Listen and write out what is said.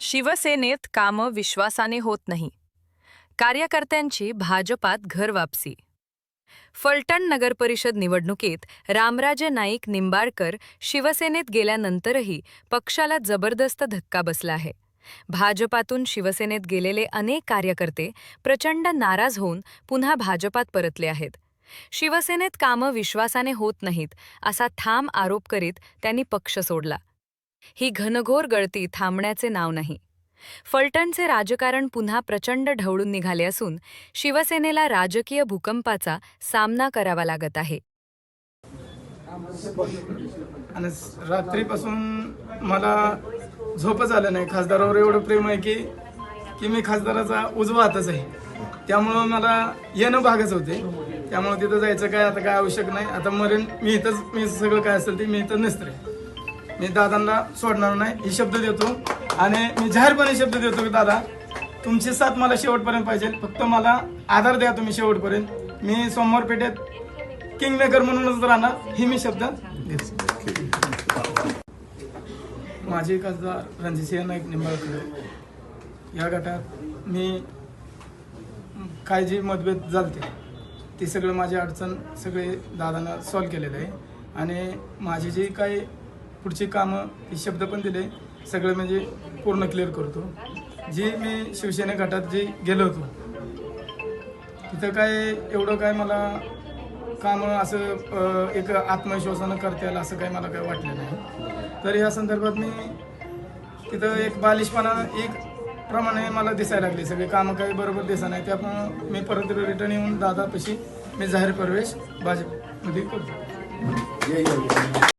शिवसेनेत कामं विश्वासाने होत नाही. कार्यकर्त्यांची भाजपात घरवापसी. फलटण नगरपरिषद निवडणुकीत रामराजे नाईक निंबाळकर शिवसेनेत गेल्यानंतरही पक्षाला जबरदस्त धक्का बसला आहे. भाजपातून शिवसेनेत गेलेले अनेक कार्यकर्ते प्रचंड नाराज होऊन पुन्हा भाजपात परतले आहेत. शिवसेनेत कामं विश्वासाने होत नाहीत असा ठाम आरोप करीत त्यांनी पक्ष सोडला. ही घनघोर गळती थांबण्याचे नाव नाही. फलटणचे राजकारण पुन्हा प्रचंड ढवळून निघाले असून शिवसेनेला राजकीय भूकंपाचा सामना करावा लागत आहे. आणि रात्रीपासून मला झोपच आलं नाही. खासदारावर एवढं प्रेम आहे की मी खासदाराचा उजवा हातच आहे. त्यामुळं मला येणं भागच होते. त्यामुळे तिथं जायचं काय आता काय आवश्यक नाही. आता मरेन मी इथंच. मी सगळं काय असेल ते मी इथं नसते. मी दादांना सोडणार नाही ही शब्द देतो. आणि मी जाहीरपणे शब्द देतो की दादा तुमची साथ मला शेवटपर्यंत पाहिजे. फक्त मला आधार द्या तुम्ही शेवटपर्यंत. मी सोमवार पेठेत किंगमेकर म्हणूनच राहणार ही मी शब्द देतो. माझे खासदार रणजितसिंह नाईक निंबाळकर या गटात मी काय जे मतभेद झालते ते सगळं माझी अडचण सगळे दादांना सॉल्व केलेलं आहे. आणि माझी जी काही पुढची कामं हे शब्द पण दिले सगळं म्हणजे पूर्ण क्लिअर करतो. जी मी शिवसेना गटात जी गेलो होतो तिथं काय एवढं काय मला कामं असं एक आत्मविश्वासानं करता येईल असं काय मला काय वाटलं नाही. तर या संदर्भात मी तिथं एक बालिशपणा एक प्रमाणे मला दिसायला लागले. सगळे कामं काही बरोबर दिसा नाही. त्यामुळं मी परत रिटर्न येऊन दादापाशी मी जाहीर प्रवेश भाजपमध्ये करतो.